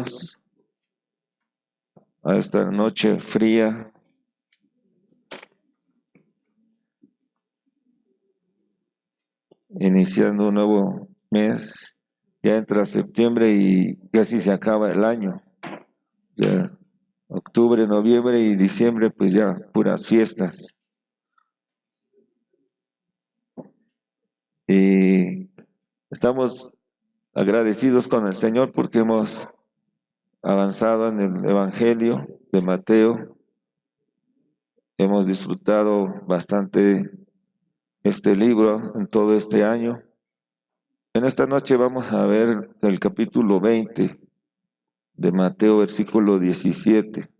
Dios a esta noche fría. Iniciando un nuevo mes, ya entra septiembre y casi se acaba el año. Ya octubre, noviembre y diciembre, pues ya puras fiestas. Y estamos agradecidos con el Señor porque hemos avanzado en el Evangelio de Mateo. Hemos disfrutado bastante este libro en todo este año. En esta noche vamos a ver el capítulo 20 de Mateo, versículo 17.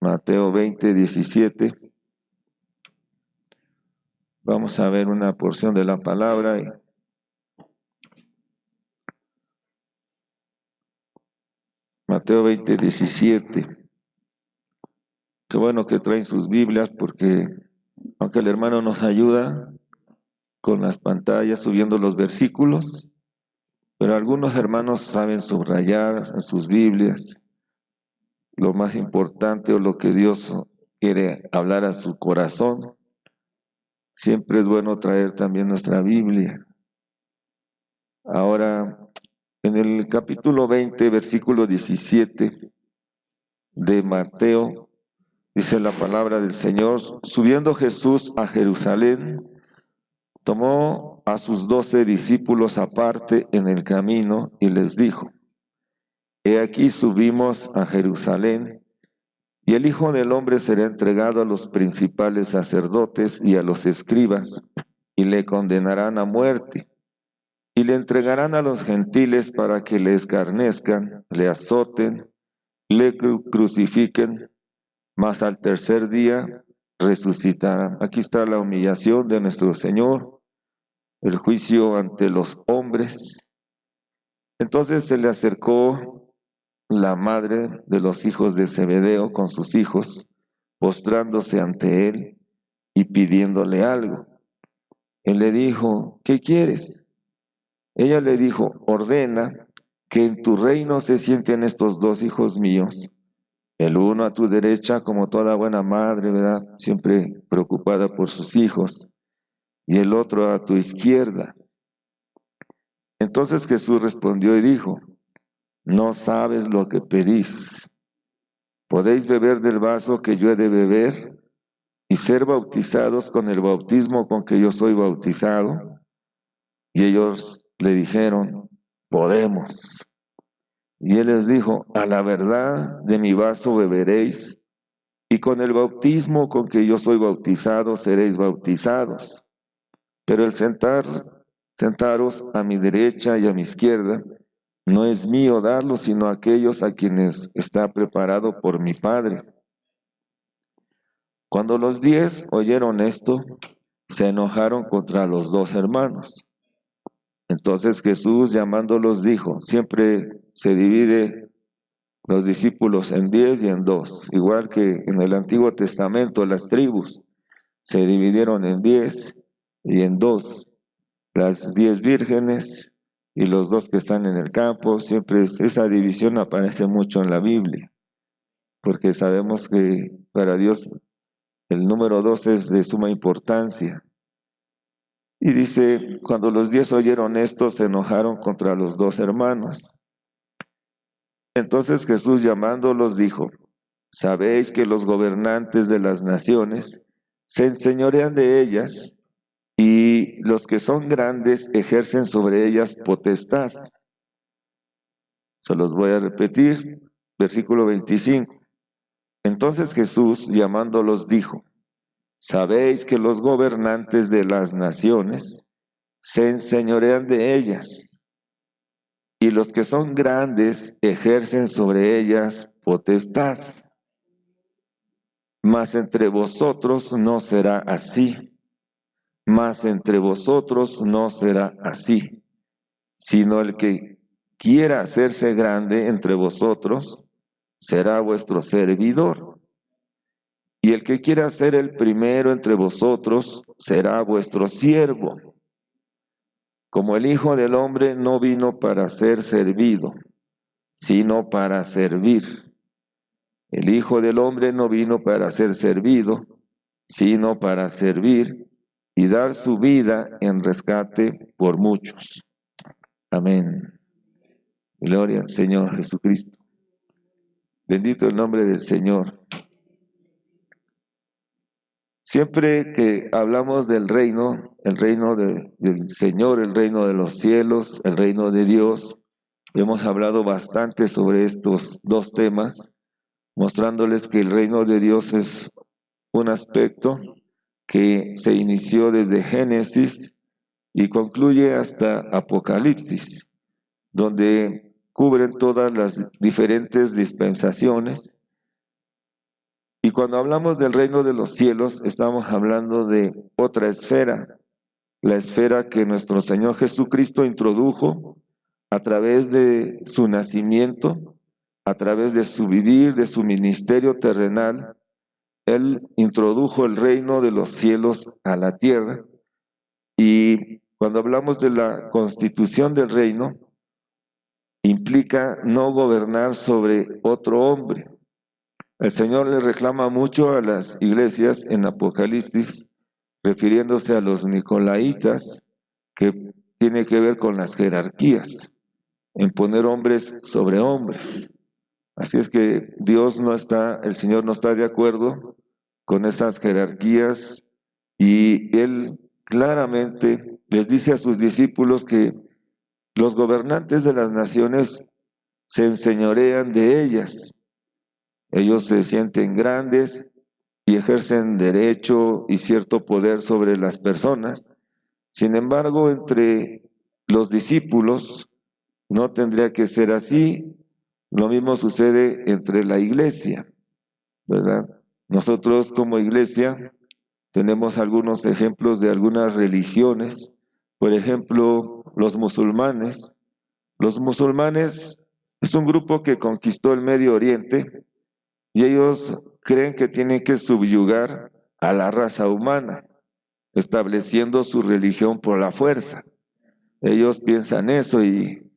Mateo 20, 17. Vamos a ver una porción de la palabra. Mateo 20, 17. Qué bueno que traen sus Biblias porque aunque el hermano nos ayuda con las pantallas subiendo los versículos, pero algunos hermanos saben subrayar en sus Biblias lo más importante o lo que Dios quiere hablar a su corazón. Siempre es bueno traer también nuestra Biblia. Ahora, en el capítulo 20, versículo 17 de Mateo, dice la palabra del Señor: subiendo Jesús a Jerusalén, tomó a sus 12 discípulos aparte en el camino y les dijo: he aquí subimos a Jerusalén, y el Hijo del Hombre será entregado a los principales sacerdotes y a los escribas, y le condenarán a muerte, y le entregarán a los gentiles para que le escarnezcan, le azoten, le crucifiquen, mas al tercer día resucitará. Aquí está la humillación de nuestro Señor, el juicio ante los hombres. Entonces se le acercó la madre de los hijos de Zebedeo con sus hijos, postrándose ante él y pidiéndole algo. Él le dijo: ¿qué quieres? Ella le dijo: ordena que en tu reino se sienten estos 2 hijos míos, el uno a tu derecha, como toda buena madre, ¿verdad?, siempre preocupada por sus hijos, y el otro a tu izquierda. Entonces Jesús respondió y dijo: no sabes lo que pedís. ¿Podéis beber del vaso que yo he de beber y ser bautizados con el bautismo con que yo soy bautizado? Y ellos le dijeron: podemos. Y él les dijo: a la verdad de mi vaso beberéis, y con el bautismo con que yo soy bautizado seréis bautizados. Pero el sentaros a mi derecha y a mi izquierda, no es mío darlo, sino a aquellos a quienes está preparado por mi Padre. Cuando los 10 oyeron esto, se enojaron contra los 2 hermanos. Entonces Jesús, llamándolos, dijo: siempre se divide los discípulos en 10 y en 2, igual que en el Antiguo Testamento las tribus se dividieron en 10 y en 2. Las 10 vírgenes y los 2 que están en el campo. Siempre esa división aparece mucho en la Biblia, porque sabemos que para Dios el número 2 es de suma importancia. Y dice: cuando los 10 oyeron esto, se enojaron contra los 2 hermanos. Entonces Jesús, llamándolos, dijo: sabéis que los gobernantes de las naciones se enseñorean de ellas, y los que son grandes ejercen sobre ellas potestad. Se los voy a repetir, versículo 25. Entonces Jesús, llamándolos, dijo: sabéis que los gobernantes de las naciones se enseñorean de ellas, y los que son grandes ejercen sobre ellas potestad. Mas entre vosotros no será así. Mas entre vosotros no será así, sino el que quiera hacerse grande entre vosotros será vuestro servidor, y el que quiera ser el primero entre vosotros será vuestro siervo. Como el Hijo del Hombre no vino para ser servido, sino para servir. El Hijo del Hombre no vino para ser servido, sino para servir y dar su vida en rescate por muchos. Amén. Gloria al Señor Jesucristo. Bendito el nombre del Señor. Siempre que hablamos del reino, del Señor, el reino de los cielos, el reino de Dios, hemos hablado bastante sobre estos dos temas, mostrándoles que el reino de Dios es un aspecto que se inició desde Génesis y concluye hasta Apocalipsis, donde cubren todas las diferentes dispensaciones. Y cuando hablamos del reino de los cielos, estamos hablando de otra esfera, la esfera que nuestro Señor Jesucristo introdujo a través de su nacimiento, a través de su vivir, de su ministerio terrenal. Él introdujo el reino de los cielos a la tierra. Y cuando hablamos de la constitución del reino, implica no gobernar sobre otro hombre. El Señor le reclama mucho a las iglesias en Apocalipsis, refiriéndose a los nicolaitas, que tiene que ver con las jerarquías, en poner hombres sobre hombres. Así es que el Señor no está de acuerdo con esas jerarquías, y Él claramente les dice a sus discípulos que los gobernantes de las naciones se enseñorean de ellas. Ellos se sienten grandes y ejercen derecho y cierto poder sobre las personas. Sin embargo, entre los discípulos no tendría que ser así. Lo mismo sucede entre la iglesia, ¿verdad? Nosotros como iglesia tenemos algunos ejemplos de algunas religiones. Por ejemplo, los musulmanes. Los musulmanes es un grupo que conquistó el Medio Oriente, y ellos creen que tienen que subyugar a la raza humana, estableciendo su religión por la fuerza. Ellos piensan eso, y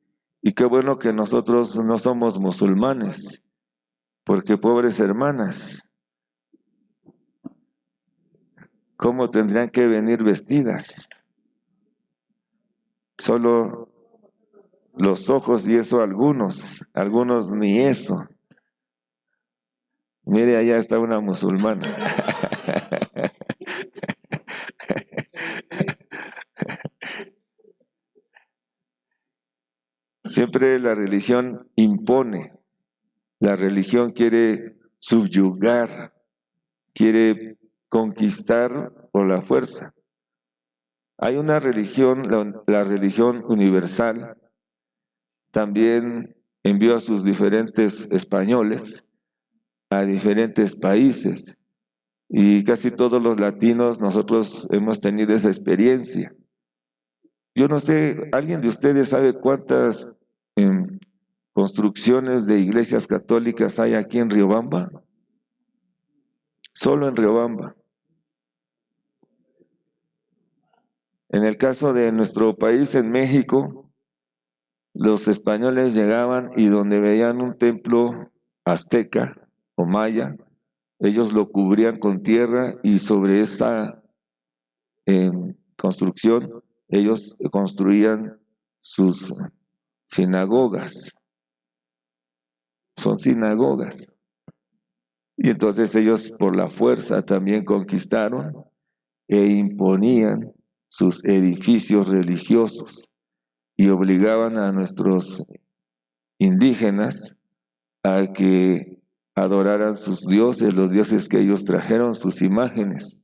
qué bueno que nosotros no somos musulmanes, porque pobres hermanas, ¿cómo tendrían que venir vestidas? Solo los ojos, y eso algunos ni eso. Mire, allá está una musulmana. Siempre la religión impone, la religión quiere subyugar, quiere conquistar por la fuerza. Hay una religión, la religión universal, también envió a sus diferentes españoles a diferentes países, y casi todos los latinos nosotros hemos tenido esa experiencia. Yo no sé, ¿alguien de ustedes sabe cuántas construcciones de iglesias católicas hay aquí en Riobamba? Solo en Riobamba. En el caso de nuestro país, en México, los españoles llegaban y donde veían un templo azteca o maya, ellos lo cubrían con tierra, y sobre esa construcción ellos construían sus sinagogas. Son sinagogas. Y entonces ellos por la fuerza también conquistaron e imponían sus edificios religiosos y obligaban a nuestros indígenas a que adoraran sus dioses, los dioses que ellos trajeron, sus imágenes.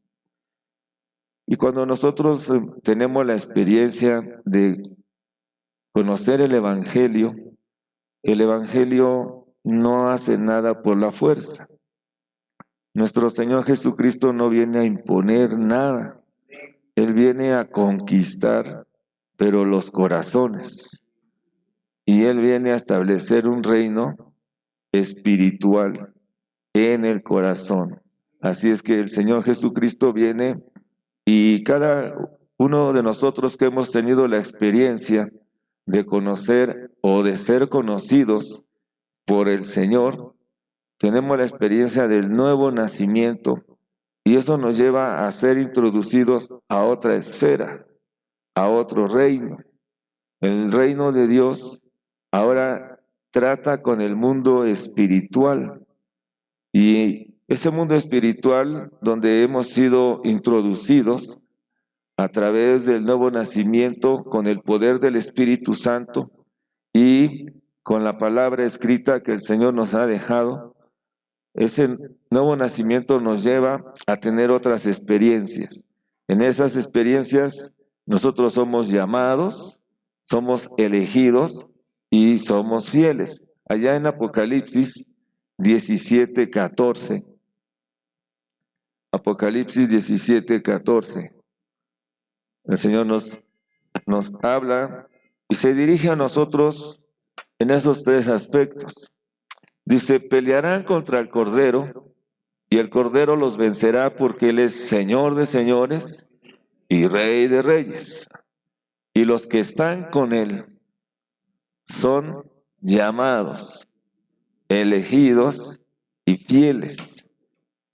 Y cuando nosotros tenemos la experiencia de conocer el Evangelio no hace nada por la fuerza. Nuestro Señor Jesucristo no viene a imponer nada. Él viene a conquistar, pero los corazones. Y Él viene a establecer un reino espiritual en el corazón. Así es que el Señor Jesucristo viene, y cada uno de nosotros que hemos tenido la experiencia de conocer o de ser conocidos por el Señor, tenemos la experiencia del nuevo nacimiento y eso nos lleva a ser introducidos a otra esfera, a otro reino. El reino de Dios ahora trata con el mundo espiritual y ese mundo espiritual donde hemos sido introducidos a través del nuevo nacimiento con el poder del Espíritu Santo y con la palabra escrita que el Señor nos ha dejado. Ese nuevo nacimiento nos lleva a tener otras experiencias. En esas experiencias nosotros somos llamados, somos elegidos y somos fieles. Allá en Apocalipsis 17:14. Apocalipsis 17:14. El Señor nos habla y se dirige a nosotros en esos tres aspectos. Dice, pelearán contra el Cordero y el Cordero los vencerá porque Él es Señor de señores y Rey de reyes. Y los que están con Él son llamados, elegidos y fieles.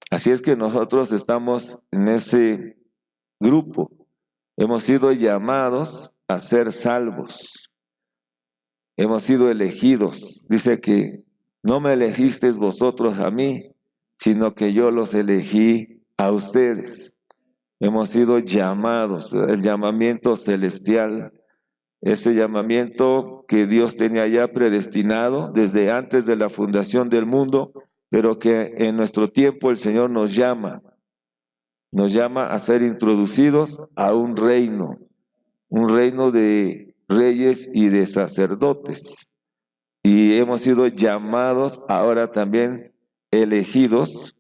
Así es que nosotros estamos en ese grupo. Hemos sido llamados a ser salvos. Hemos sido elegidos. Dice que no me elegisteis vosotros a mí, sino que yo los elegí a ustedes. Hemos sido llamados, el llamamiento celestial, ese llamamiento que Dios tenía ya predestinado desde antes de la fundación del mundo, pero que en nuestro tiempo el Señor nos llama a ser introducidos a un reino de reyes y de sacerdotes. Y hemos sido llamados, ahora también elegidos.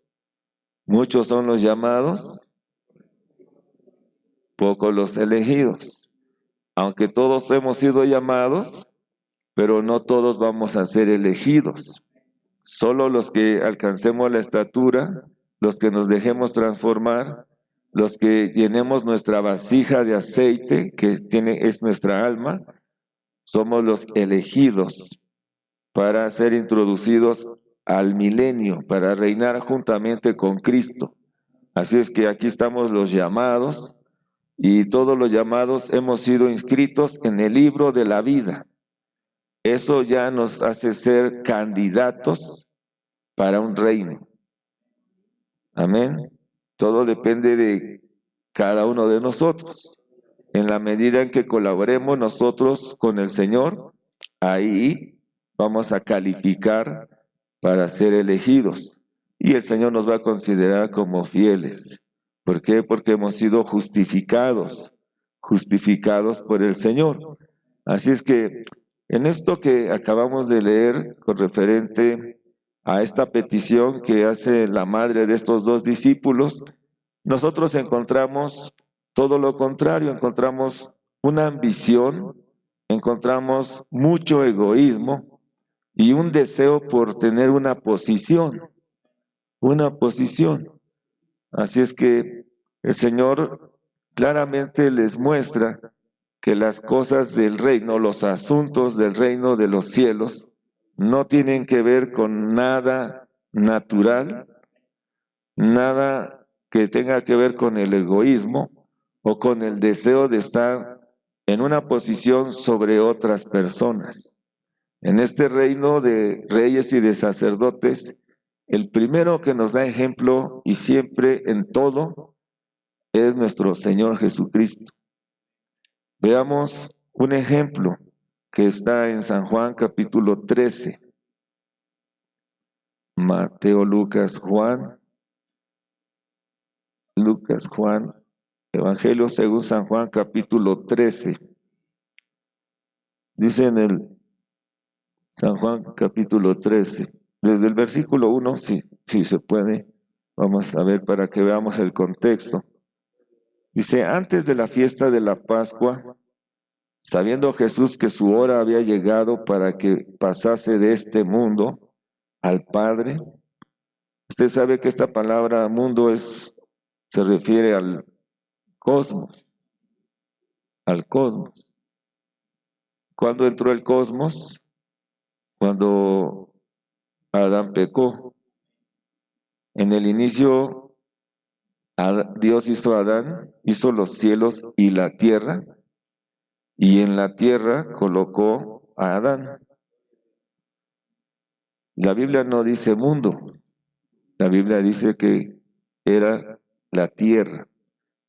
Muchos son los llamados, pocos los elegidos. Aunque todos hemos sido llamados, pero no todos vamos a ser elegidos. Solo los que alcancemos la estatura, los que nos dejemos transformar, los que llenemos nuestra vasija de aceite, que es nuestra alma, somos los elegidos para ser introducidos al milenio, para reinar juntamente con Cristo. Así es que aquí estamos los llamados y todos los llamados hemos sido inscritos en el libro de la vida. Eso ya nos hace ser candidatos para un reino. Amén. Todo depende de cada uno de nosotros. En la medida en que colaboremos nosotros con el Señor, ahí vamos a calificar para ser elegidos. Y el Señor nos va a considerar como fieles. ¿Por qué? Porque hemos sido justificados por el Señor. Así es que en esto que acabamos de leer con referente a esta petición que hace la madre de estos dos discípulos, nosotros encontramos todo lo contrario, encontramos una ambición, encontramos mucho egoísmo y un deseo por tener una posición. Así es que el Señor claramente les muestra que las cosas del reino, los asuntos del reino de los cielos, no tienen que ver con nada natural, nada que tenga que ver con el egoísmo o con el deseo de estar en una posición sobre otras personas. En este reino de reyes y de sacerdotes, el primero que nos da ejemplo y siempre en todo es nuestro Señor Jesucristo. Veamos un ejemplo que está en San Juan capítulo 13. Mateo, Lucas, Juan, Evangelio según San Juan capítulo 13. Dice en el San Juan capítulo 13, desde el versículo 1, si se puede, vamos a ver para que veamos el contexto. Dice, antes de la fiesta de la Pascua, sabiendo Jesús que su hora había llegado para que pasase de este mundo al Padre. Usted sabe que esta palabra mundo se refiere al cosmos, ¿Cuándo entró el cosmos? Cuando Adán pecó. En el inicio, Dios hizo a Adán, hizo los cielos y la tierra, y en la tierra colocó a Adán. La Biblia no dice mundo, la Biblia dice que era la tierra.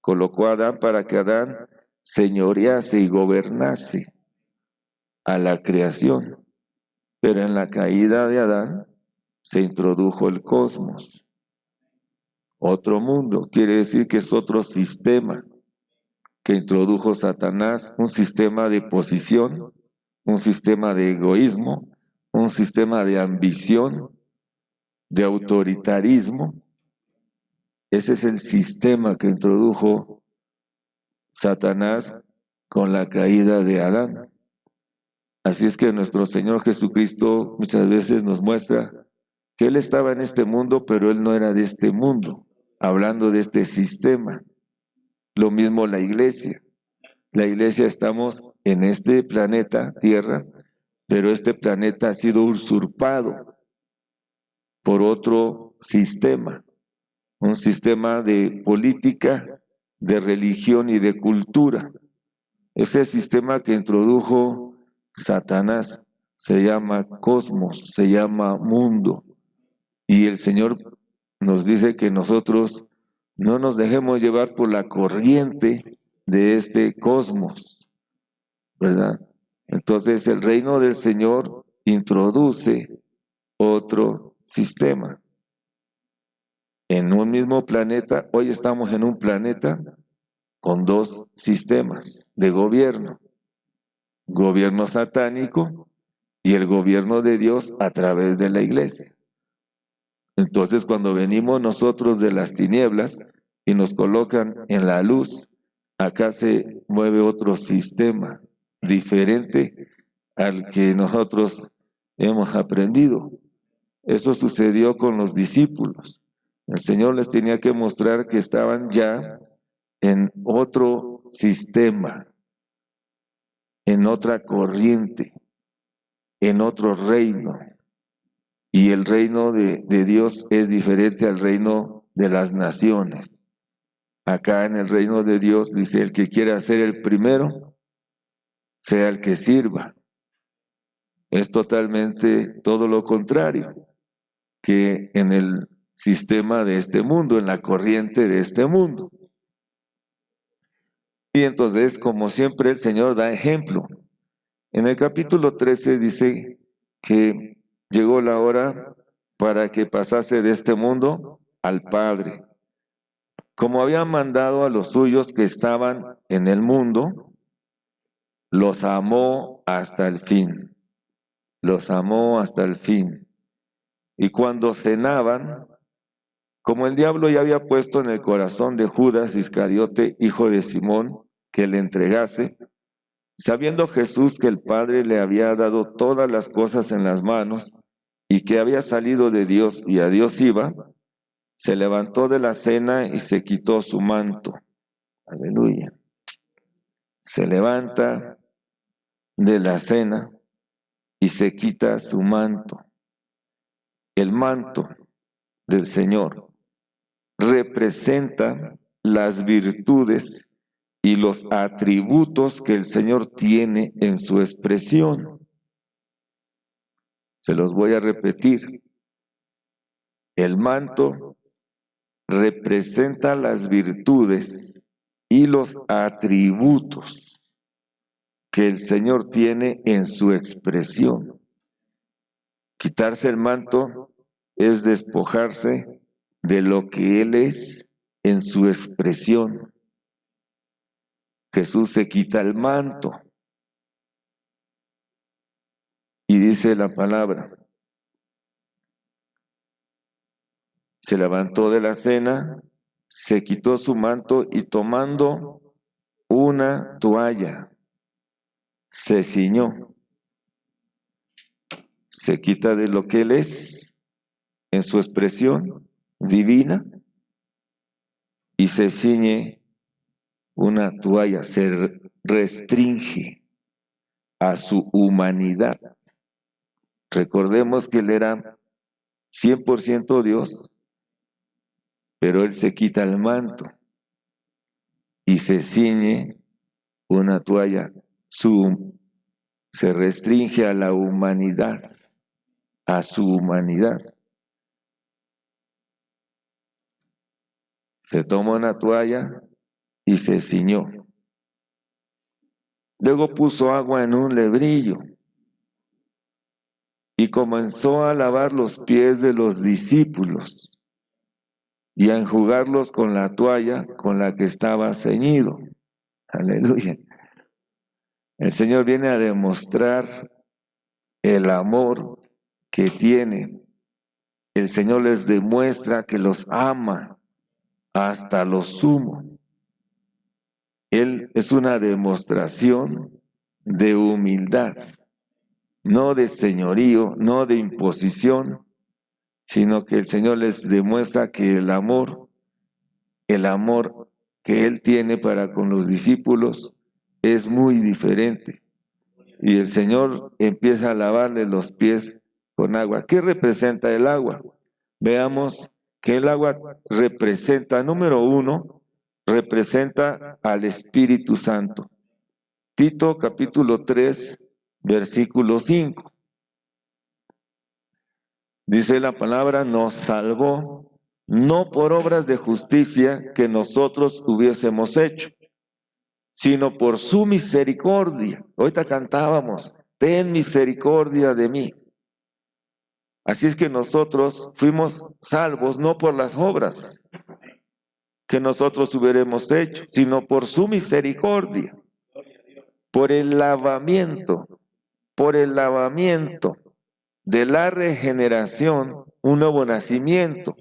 Colocó a Adán para que Adán señorease y gobernase a la creación. Pero en la caída de Adán se introdujo el cosmos. Otro mundo, quiere decir que es otro sistema que introdujo Satanás, un sistema de posición, un sistema de egoísmo, un sistema de ambición, de autoritarismo. Ese es el sistema que introdujo Satanás con la caída de Adán. Así es que nuestro Señor Jesucristo muchas veces nos muestra que Él estaba en este mundo, pero Él no era de este mundo, hablando de este sistema. Lo mismo la iglesia. La iglesia estamos en este planeta, Tierra, pero este planeta ha sido usurpado por otro sistema, un sistema de política, de religión y de cultura. Ese sistema que introdujo Satanás se llama cosmos, se llama mundo. Y el Señor nos dice que nosotros no nos dejemos llevar por la corriente de este cosmos, ¿verdad? Entonces el reino del Señor introduce otro sistema. En un mismo planeta, hoy estamos en un planeta con dos sistemas de gobierno. Gobierno satánico y el gobierno de Dios a través de la iglesia. Entonces, cuando venimos nosotros de las tinieblas y nos colocan en la luz, acá se mueve otro sistema diferente al que nosotros hemos aprendido. Eso sucedió con los discípulos. El Señor les tenía que mostrar que estaban ya en otro sistema, en otra corriente, en otro reino. Y el reino de Dios es diferente al reino de las naciones. Acá en el reino de Dios dice, el que quiera ser el primero, sea el que sirva. Es totalmente todo lo contrario que en el sistema de este mundo, en la corriente de este mundo. Y entonces, como siempre, el Señor da ejemplo. En el capítulo 13 dice que llegó la hora para que pasase de este mundo al Padre. Como había mandado a los suyos que estaban en el mundo, los amó hasta el fin. Los amó hasta el fin. Y cuando cenaban, como el diablo ya había puesto en el corazón de Judas Iscariote, hijo de Simón, que le entregase, sabiendo Jesús que el Padre le había dado todas las cosas en las manos y que había salido de Dios y a Dios iba, se levantó de la cena y se quitó su manto. Aleluya. Se levanta de la cena y se quita su manto. El manto del Señor representa las virtudes y los atributos que el Señor tiene en su expresión. Se los voy a repetir. El manto representa las virtudes y los atributos que el Señor tiene en su expresión. Quitarse el manto es despojarse de lo que Él es en su expresión. Jesús se quita el manto y dice la palabra, se levantó de la cena, se quitó su manto y tomando una toalla, se ciñó. Se quita de lo que Él es en su expresión divina y se ciñe una toalla, se restringe a su humanidad. Recordemos que Él era 100% Dios, pero Él se quita el manto y se ciñe una toalla, se restringe a la humanidad, a su humanidad. Se tomó una toalla y se ciñó. Luego puso agua en un lebrillo y comenzó a lavar los pies de los discípulos y a enjugarlos con la toalla con la que estaba ceñido. Aleluya. El Señor viene a demostrar el amor que tiene. El Señor les demuestra que los ama hasta lo sumo. Él es una demostración de humildad, no de señorío, no de imposición, sino que el Señor les demuestra que el amor que Él tiene para con los discípulos es muy diferente. Y el Señor empieza a lavarle los pies con agua. ¿Qué representa el agua? Veamos que el agua representa, número 1, representa al Espíritu Santo. Tito capítulo 3, versículo 5. Dice la palabra, nos salvó, no por obras de justicia que nosotros hubiésemos hecho, sino por su misericordia. Ahorita cantábamos, ten misericordia de mí. Así es que nosotros fuimos salvos no por las obras que nosotros hubiéramos hecho, sino por su misericordia, por el lavamiento de la regeneración, un nuevo nacimiento,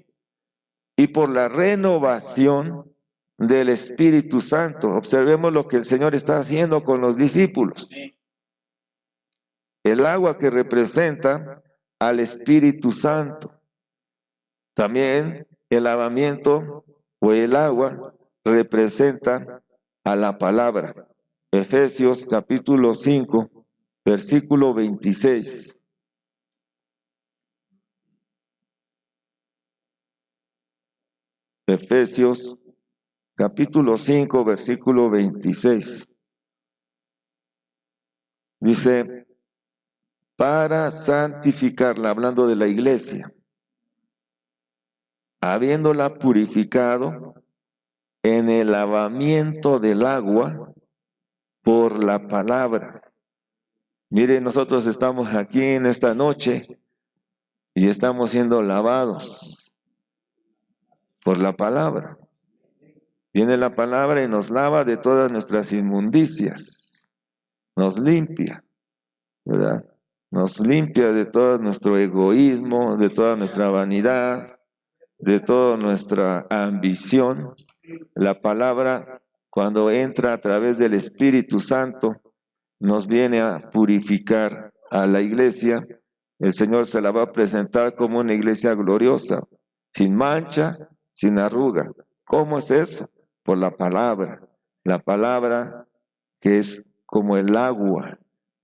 y por la renovación del Espíritu Santo. Observemos lo que el Señor está haciendo con los discípulos. El agua que representa al Espíritu Santo. También el lavamiento o el agua representa a la palabra. Efesios capítulo 5, versículo 26. Efesios capítulo 5, versículo 26. Dice, para santificarla, hablando de la iglesia, habiéndola purificado en el lavamiento del agua por la palabra. Mire, nosotros estamos aquí en esta noche y estamos siendo lavados por la palabra. Viene la palabra y nos lava de todas nuestras inmundicias, nos limpia, ¿verdad? Nos limpia de todo nuestro egoísmo, de toda nuestra vanidad, de toda nuestra ambición. La palabra, cuando entra a través del Espíritu Santo, nos viene a purificar a la iglesia. El Señor se la va a presentar como una iglesia gloriosa, sin mancha, sin arruga. ¿Cómo es eso? Por la palabra que es como el agua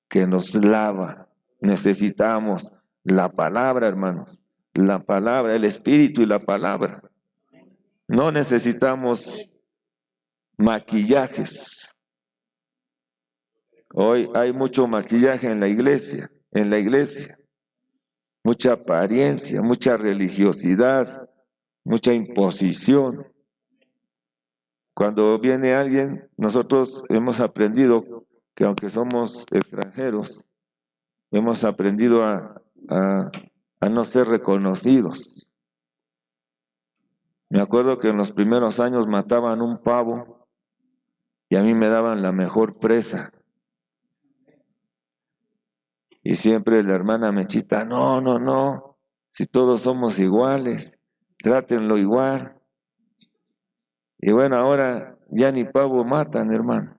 que nos lava. Necesitamos la palabra, hermanos, la palabra, el Espíritu y la palabra. No necesitamos maquillajes. Hoy hay mucho maquillaje en la iglesia, mucha apariencia, mucha religiosidad, mucha imposición. Cuando viene alguien, nosotros hemos aprendido que aunque somos extranjeros, hemos aprendido a no ser reconocidos. Me acuerdo que en los primeros años mataban un pavo y a mí me daban la mejor presa. Y siempre la hermana Mechita, no, si todos somos iguales, trátenlo igual. Y bueno, ahora ya ni pavo matan, hermano.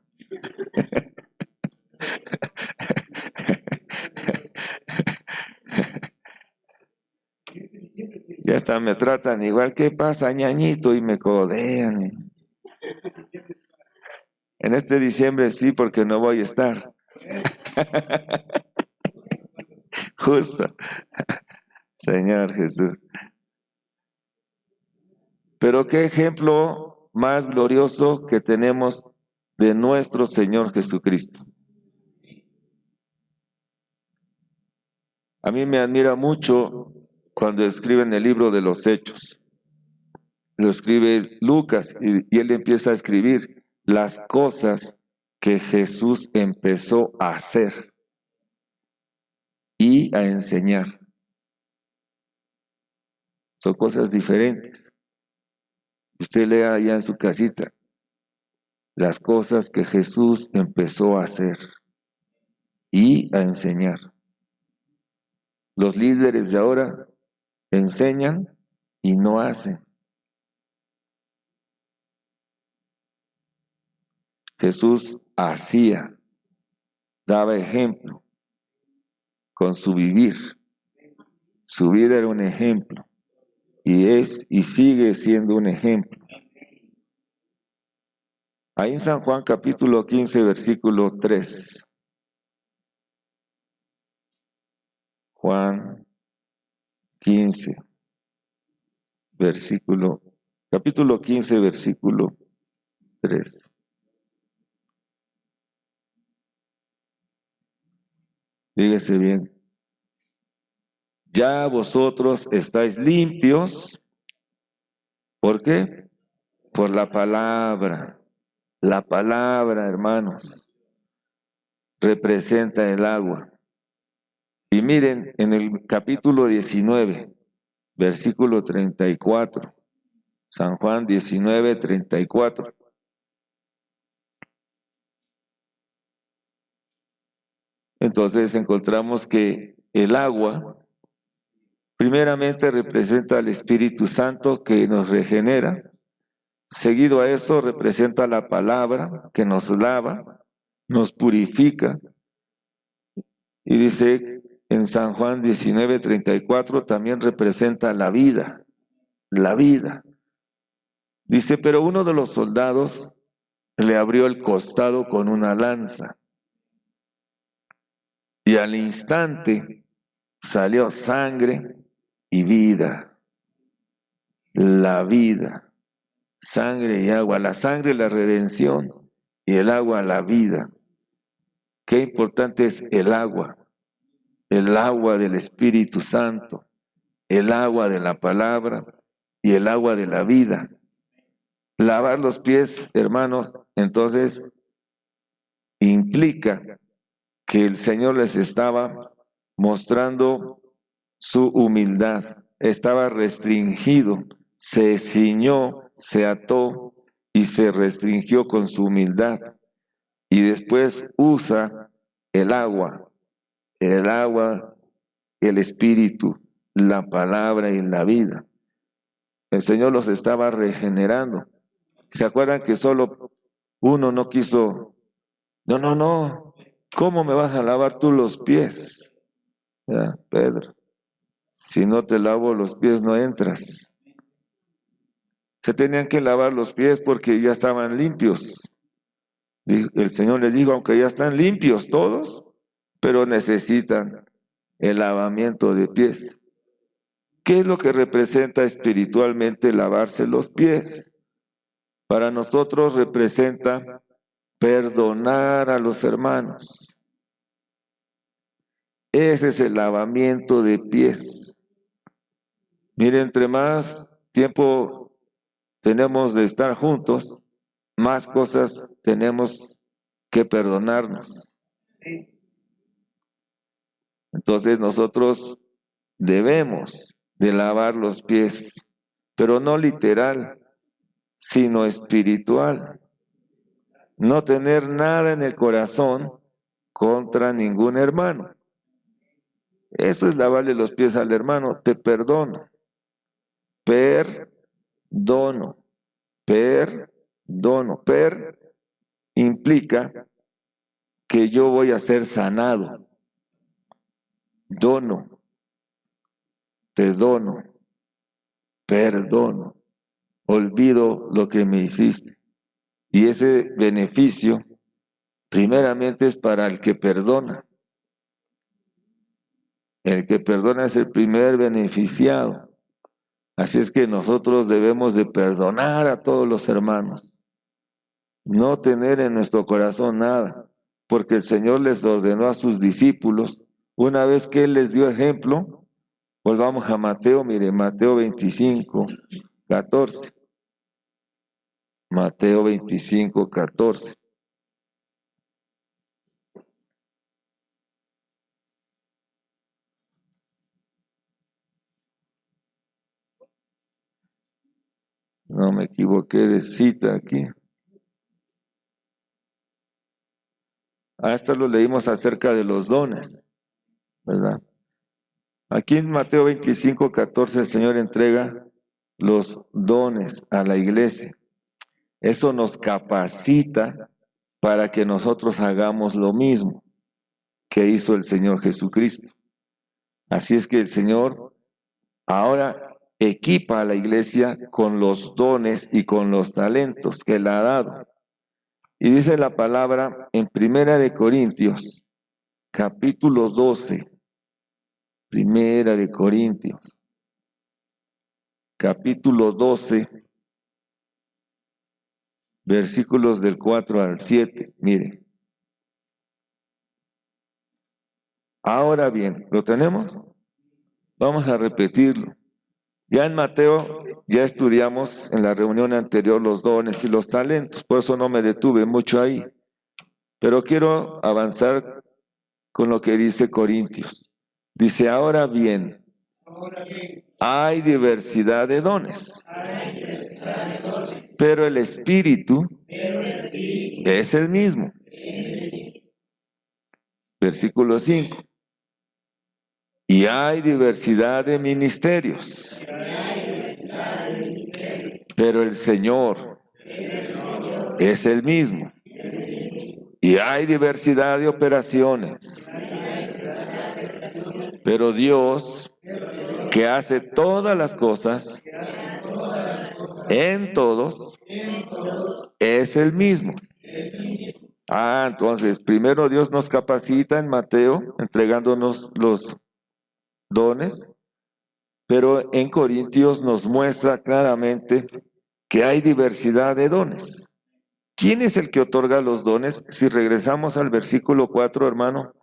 Ya hasta me tratan igual. ¿Qué pasa, ñañito? Y me codean. En este diciembre sí, porque no voy a estar. Justo. Señor Jesús. Pero qué ejemplo más glorioso que tenemos de nuestro Señor Jesucristo. A mí me admira mucho cuando escriben el libro de los Hechos. Lo escribe Lucas y él empieza a escribir las cosas que Jesús empezó a hacer y a enseñar. Son cosas diferentes. Usted lea allá en su casita las cosas que Jesús empezó a hacer y a enseñar. Los líderes de ahora enseñan y no hacen. Jesús hacía, daba ejemplo con su vivir. Su vida era un ejemplo y es y sigue siendo un ejemplo. Ahí en San Juan capítulo 15, versículo 3. Juan 15, capítulo 15, versículo 3. Fíjese bien. Ya vosotros estáis limpios. ¿Por qué? Por la palabra. La palabra, hermanos, representa el agua. Y miren, en el capítulo 19, versículo 34, San Juan 19, 34. Entonces encontramos que el agua primeramente representa al Espíritu Santo que nos regenera. Seguido a eso representa la palabra que nos lava, nos purifica. Y dice en San Juan 19, 34 también representa la vida, la vida. Dice, pero uno de los soldados le abrió el costado con una lanza y al instante salió sangre y vida. La vida, sangre y agua. La sangre, la redención, y el agua, la vida. Qué importante es el agua del Espíritu Santo, el agua de la palabra y el agua de la vida. Lavar los pies, hermanos, entonces implica que el Señor les estaba mostrando su humildad. Estaba restringido, se ciñó, se ató y se restringió con su humildad. Y después usa el agua, el Espíritu, la palabra y la vida. El Señor los estaba regenerando. ¿Se acuerdan que solo uno no quiso? No, ¿cómo me vas a lavar tú los pies? Ya, Pedro, si no te lavo los pies no entras. Se tenían que lavar los pies porque ya estaban limpios. El Señor les dijo, aunque ya están limpios todos, pero necesitan el lavamiento de pies. ¿Qué es lo que representa espiritualmente lavarse los pies? Para nosotros representa perdonar a los hermanos. Ese es el lavamiento de pies. Mire, entre más tiempo tenemos de estar juntos, más cosas tenemos que perdonarnos. Entonces nosotros debemos de lavar los pies, pero no literal, sino espiritual. No tener nada en el corazón contra ningún hermano. Eso es lavarle los pies al hermano. Te perdono. Perdono. Perdono. Implica que yo voy a ser sanado. Dono. Te dono. Perdono. Olvido lo que me hiciste. Y ese beneficio primeramente es para el que perdona. El que perdona es el primer beneficiado. Así es que nosotros debemos de perdonar a todos los hermanos, no tener en nuestro corazón nada, porque el Señor les ordenó a sus discípulos, una vez que Él les dio ejemplo. Volvamos a Mateo, mire, Mateo 25, 14. Mateo 25, 14. No me equivoqué de cita aquí. Esto lo leímos acerca de los dones, ¿verdad? Aquí en Mateo 25, 14 el Señor entrega los dones a la iglesia. Eso nos capacita para que nosotros hagamos lo mismo que hizo el Señor Jesucristo. Así es que el Señor ahora equipa a la iglesia con los dones y con los talentos que Él ha dado. Y dice la palabra en Primera de Corintios, capítulo 12, Primera de Corintios, capítulo 12, versículos del 4 al 7. Miren. Ahora bien, ¿lo tenemos? Vamos a repetirlo. Ya en Mateo ya estudiamos en la reunión anterior los dones y los talentos, por eso no me detuve mucho ahí. Pero quiero avanzar con lo que dice Corintios. Dice, ahora bien, hay diversidad de dones, pero el Espíritu es el mismo. Versículo 5. Y hay diversidad de ministerios, pero el Señor es el mismo. Y hay diversidad de operaciones, pero Dios, que hace todas las cosas en todos, es el mismo. Entonces, primero Dios nos capacita en Mateo, entregándonos los dones, pero en Corintios nos muestra claramente que hay diversidad de dones. ¿Quién es el que otorga los dones? Si regresamos al versículo 4, hermano,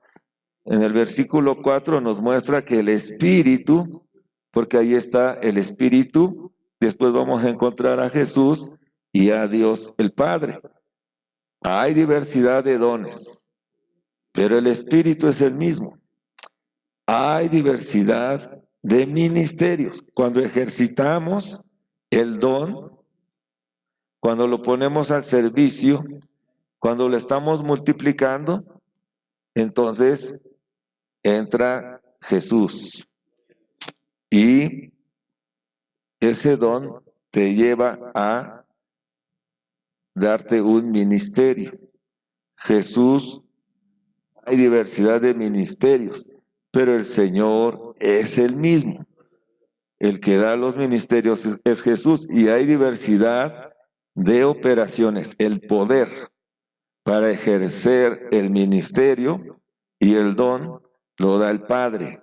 en el versículo 4 nos muestra que el Espíritu, porque ahí está el Espíritu, después vamos a encontrar a Jesús y a Dios el Padre. Hay diversidad de dones, pero el Espíritu es el mismo. Hay diversidad de ministerios. Cuando ejercitamos el don, cuando lo ponemos al servicio, cuando lo estamos multiplicando, entonces entra Jesús. Y ese don te lleva a darte un ministerio. Jesús, hay diversidad de ministerios, pero el Señor es el mismo. El que da los ministerios es Jesús y hay diversidad de operaciones, el poder para ejercer el ministerio y el don lo da el Padre,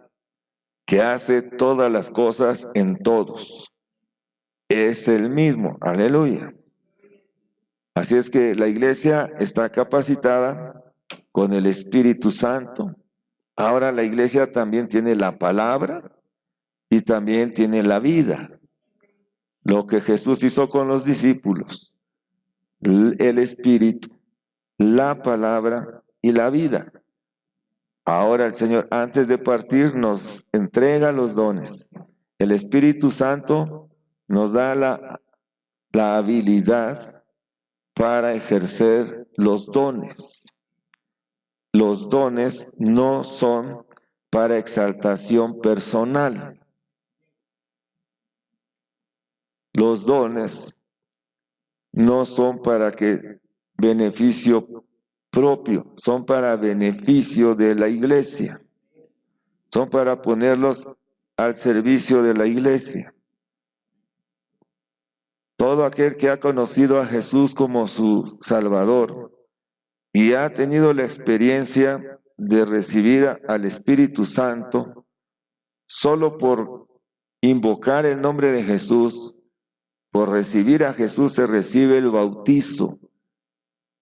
que hace todas las cosas en todos. Es el mismo, aleluya. Así es que la iglesia está capacitada con el Espíritu Santo. Ahora la iglesia también tiene la palabra y también tiene la vida. Lo que Jesús hizo con los discípulos, el Espíritu, la palabra y la vida. Ahora el Señor, antes de partir, nos entrega los dones. El Espíritu Santo nos da la habilidad para ejercer los dones. Los dones no son para exaltación personal. Los dones no son para que beneficio propio, son para beneficio de la iglesia. Son para ponerlos al servicio de la iglesia. Todo aquel que ha conocido a Jesús como su Salvador y ha tenido la experiencia de recibir al Espíritu Santo, Solo por invocar el nombre de Jesús, por recibir a Jesús, se recibe el bautizo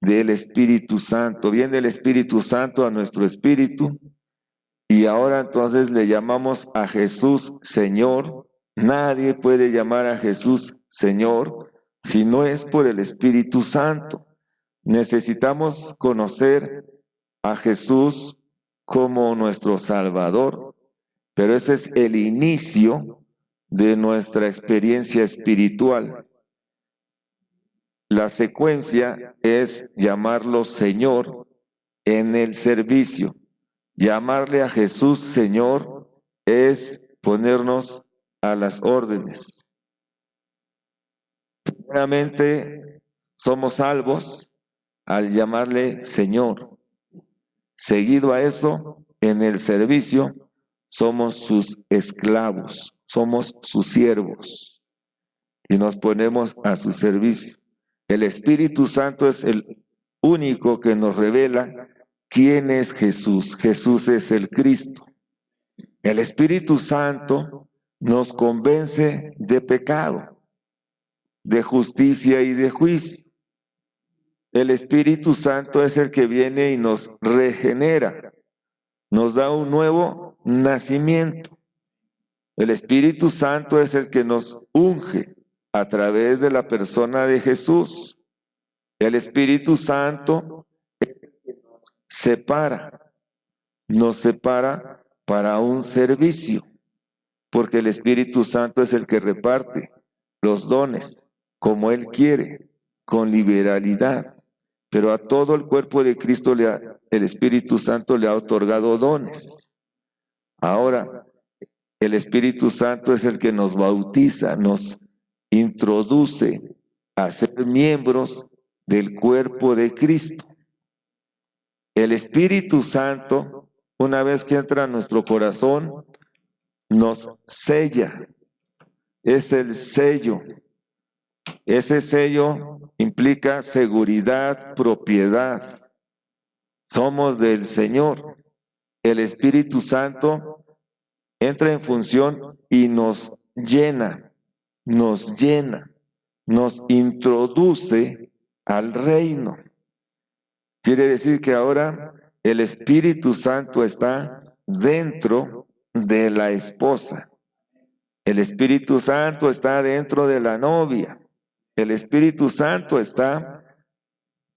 del Espíritu Santo. Viene el Espíritu Santo a nuestro espíritu y ahora entonces le llamamos a Jesús Señor. Nadie puede llamar a Jesús Señor si no es por el Espíritu Santo. Necesitamos conocer a Jesús como nuestro Salvador, pero ese es el inicio de nuestra experiencia espiritual. La secuencia es llamarlo Señor en el servicio. Llamarle a Jesús Señor es ponernos a las órdenes. Primeramente, somos salvos al llamarle Señor. Seguido a eso, en el servicio, somos sus esclavos, somos sus siervos y nos ponemos a su servicio. El Espíritu Santo es el único que nos revela quién es Jesús. Jesús es el Cristo. El Espíritu Santo nos convence de pecado, de justicia y de juicio. El Espíritu Santo es el que viene y nos regenera, nos da un nuevo nacimiento. El Espíritu Santo es el que nos unge a través de la persona de Jesús. El Espíritu Santo nos separa para un servicio, porque el Espíritu Santo es el que reparte los dones como Él quiere, con liberalidad. Pero a todo el cuerpo de Cristo el Espíritu Santo le ha otorgado dones. Ahora, el Espíritu Santo es el que nos bautiza, nos introduce a ser miembros del cuerpo de Cristo. El Espíritu Santo, una vez que entra a nuestro corazón, nos sella. Es el sello. Ese sello implica seguridad, propiedad. Somos del Señor. El Espíritu Santo entra en función y nos llena, nos introduce al reino. Quiere decir que ahora el Espíritu Santo está dentro de la esposa. El Espíritu Santo está dentro de la novia. El Espíritu Santo está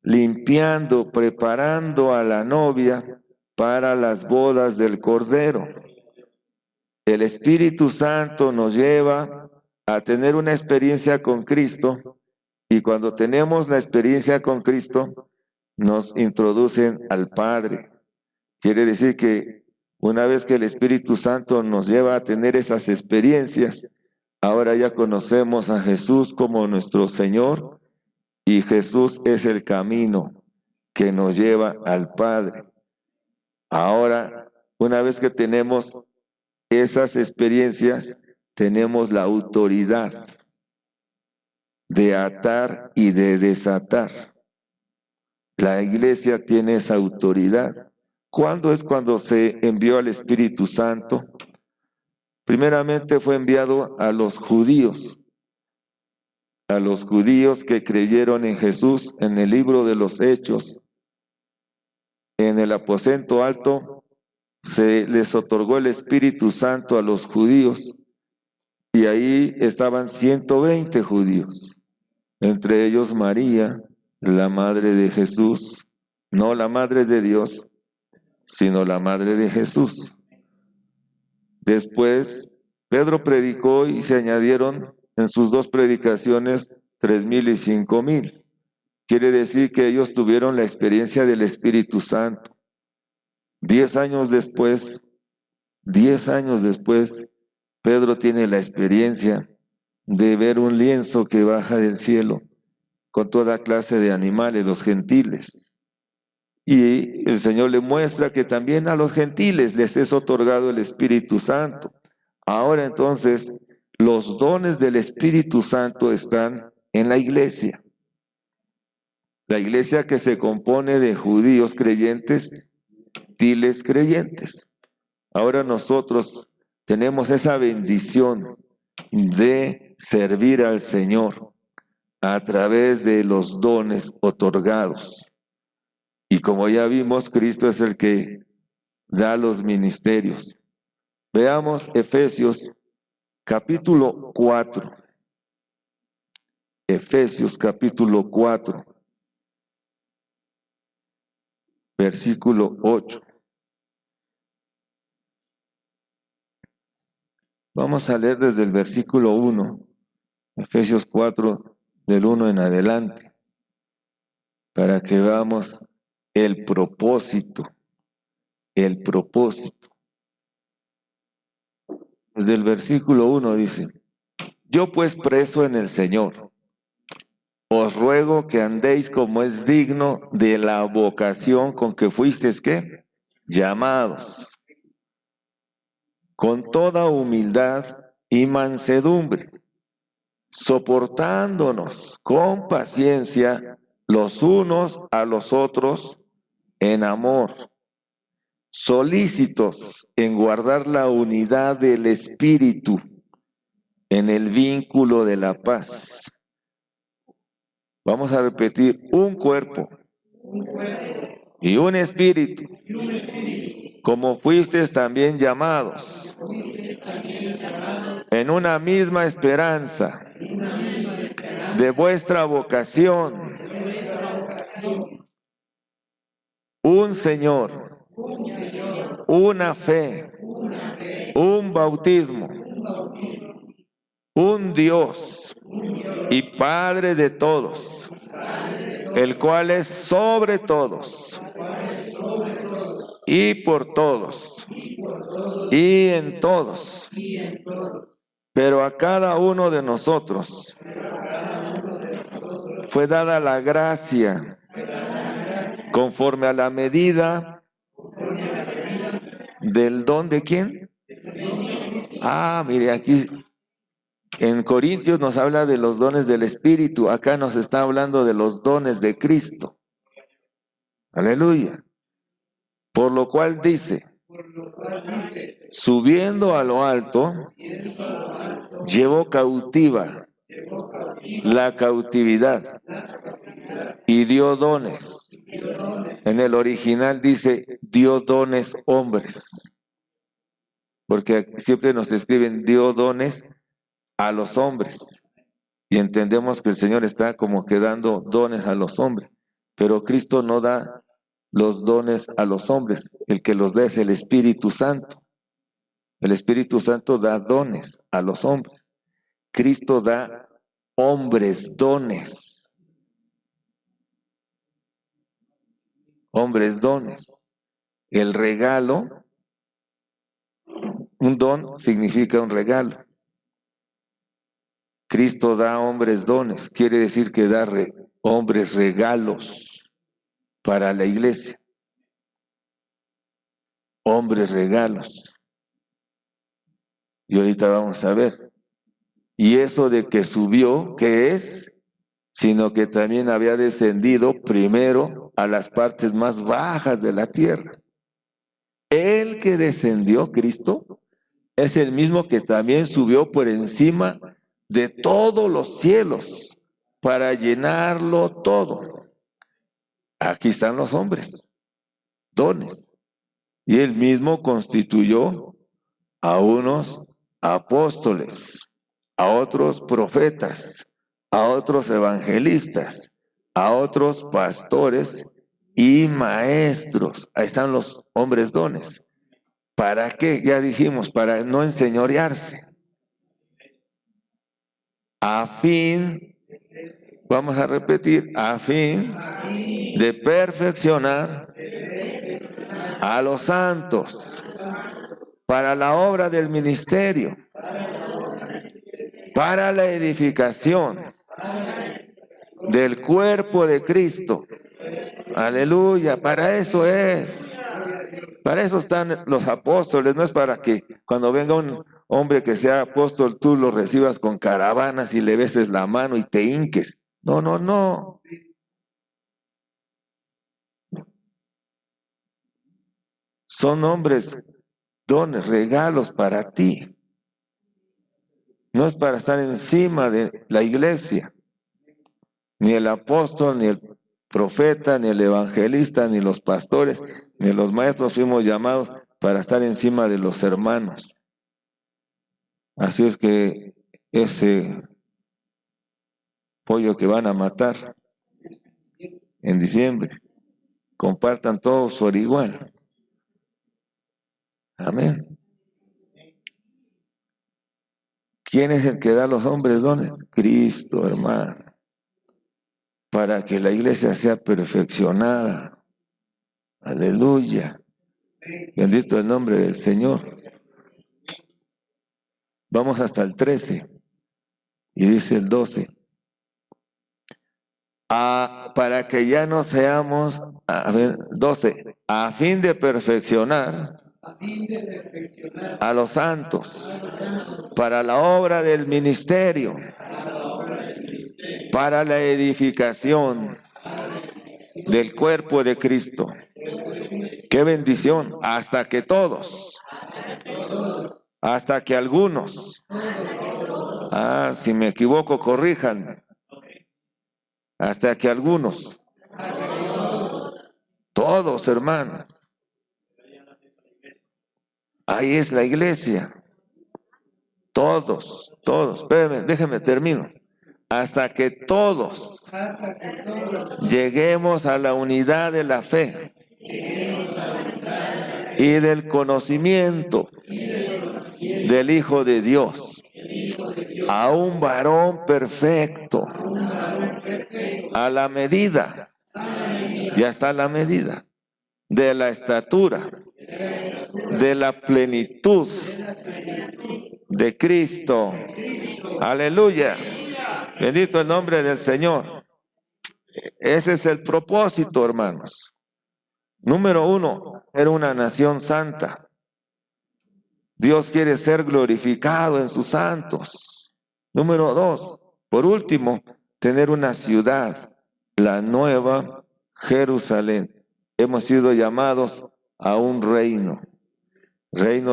limpiando, preparando a la novia para las bodas del Cordero. El Espíritu Santo nos lleva a tener una experiencia con Cristo y cuando tenemos la experiencia con Cristo, nos introducen al Padre. Quiere decir que una vez que el Espíritu Santo nos lleva a tener esas experiencias, ahora ya conocemos a Jesús como nuestro Señor y Jesús es el camino que nos lleva al Padre. Ahora, una vez que tenemos esas experiencias, tenemos la autoridad de atar y de desatar. La iglesia tiene esa autoridad. ¿Cuándo es cuando se envió al Espíritu Santo? Primeramente fue enviado a los judíos que creyeron en Jesús en el libro de los Hechos. En el aposento alto se les otorgó el Espíritu Santo a los judíos y ahí estaban 120 judíos, entre ellos María, la madre de Jesús, no la madre de Dios, sino la madre de Jesús. Después, Pedro predicó y se añadieron en sus dos predicaciones 3,000 y 5,000. Quiere decir que ellos tuvieron la experiencia del Espíritu Santo. 10 años después, Pedro tiene la experiencia de ver un lienzo que baja del cielo con toda clase de animales, los gentiles. Y el Señor le muestra que también a los gentiles les es otorgado el Espíritu Santo. Ahora entonces, los dones del Espíritu Santo están en la iglesia. La iglesia que se compone de judíos creyentes, gentiles creyentes. Ahora nosotros tenemos esa bendición de servir al Señor a través de los dones otorgados. Y como ya vimos, Cristo es el que da los ministerios. Veamos Efesios capítulo 4. Efesios capítulo 4, versículo 8. Vamos a leer desde el versículo 1, Efesios 4, del 1 en adelante, para que veamos el propósito. El propósito. Desde el versículo 1 dice: yo pues preso en el Señor, os ruego que andéis como es digno de la vocación con que fuisteis, ¿qué? Llamados, con toda humildad y mansedumbre, soportándonos con paciencia los unos a los otros en amor, solícitos en guardar la unidad del Espíritu en el vínculo de la paz. Vamos a repetir: un cuerpo y un espíritu, como fuisteis también llamados, en una misma esperanza de vuestra vocación, un Señor, una fe, un bautismo, un Dios y Padre de todos, el cual es sobre todos y por todos y en todos. Pero a cada uno de nosotros fue dada la gracia conforme a la medida del don de ¿quién? Mire, aquí en Corintios nos habla de los dones del Espíritu, acá nos está hablando de los dones de Cristo. Aleluya. Por lo cual dice: subiendo a lo alto, llevó cautiva la cautividad y dio dones. En el original dice: dio dones hombres, porque siempre nos escriben dio dones a los hombres. Y entendemos que el Señor está como que dando dones a los hombres, pero Cristo no da los dones a los hombres, el que los da es el Espíritu Santo. El Espíritu Santo da dones a los hombres. Cristo da hombres dones. Hombres dones. El regalo, un don significa un regalo. Cristo da hombres dones, quiere decir que da hombres regalos para la iglesia. Hombres regalos. Y ahorita vamos a ver. Y eso de que subió, ¿qué es? Sino que también había descendido primero a las partes más bajas de la tierra. El que descendió, Cristo, es el mismo que también subió por encima de todos los cielos para llenarlo todo. Aquí están los hombres, dones. Y él mismo constituyó a unos apóstoles, a otros profetas, a otros evangelistas, a otros pastores y maestros. Ahí están los hombres dones. ¿Para qué? Ya dijimos, para no enseñorearse. A fin, vamos a repetir, a fin de perfeccionar a los santos para la obra del ministerio, para la edificación del cuerpo de Cristo. Aleluya, para eso es. Para eso están los apóstoles, no es para que cuando venga un hombre que sea apóstol tú lo recibas con caravanas y le beses la mano y te hinques. No, no, no. Son hombres dones, regalos para ti. No es para estar encima de la iglesia. Ni el apóstol, ni el profeta, ni el evangelista, ni los pastores, ni los maestros fuimos llamados para estar encima de los hermanos. Así es que ese pollo que van a matar en diciembre, compartan todos por igual. Amén. ¿Quién es el que da a los hombres dones? Cristo, hermano. Para que la iglesia sea perfeccionada. Aleluya. Bendito el nombre del Señor. Vamos hasta el 13. Y dice el 12. Para que ya no seamos, 12, a fin de perfeccionar a los santos, para la obra del ministerio, para la edificación del cuerpo de Cristo. ¡Qué bendición! Hasta que todos, hasta que algunos, si me equivoco, corríjanme, hasta que algunos, todos, hermanos. Ahí es la iglesia. Todos. Espérenme, déjenme termino. Hasta que todos lleguemos a la unidad de la fe y del conocimiento del Hijo de Dios, a un varón perfecto, a la medida, ya está la medida, de la estatura, de la plenitud de Cristo. Aleluya. Bendito el nombre del Señor. Ese es el propósito, hermanos. Número 1, era una nación santa. Dios quiere ser glorificado en sus santos. Número 2, por último, tener una ciudad, la nueva Jerusalén. Hemos sido llamados a un reino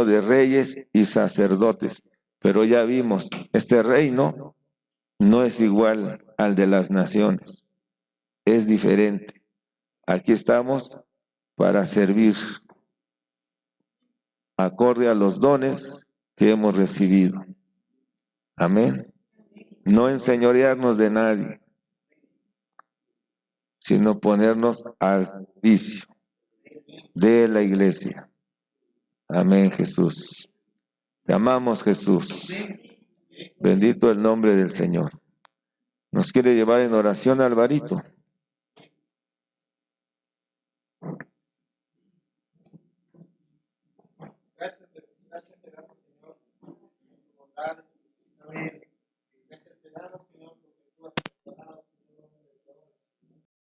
de reyes y sacerdotes. Pero ya vimos, este reino no es igual al de las naciones, es diferente. Aquí estamos para servir acorde a los dones que hemos recibido. Amén. No enseñorearnos de nadie, sino ponernos al servicio de la iglesia. Amén, Jesús. Te amamos, Jesús. Bendito el nombre del Señor. Nos quiere llevar en oración, Alvarito. Gracias, Señor, por dar,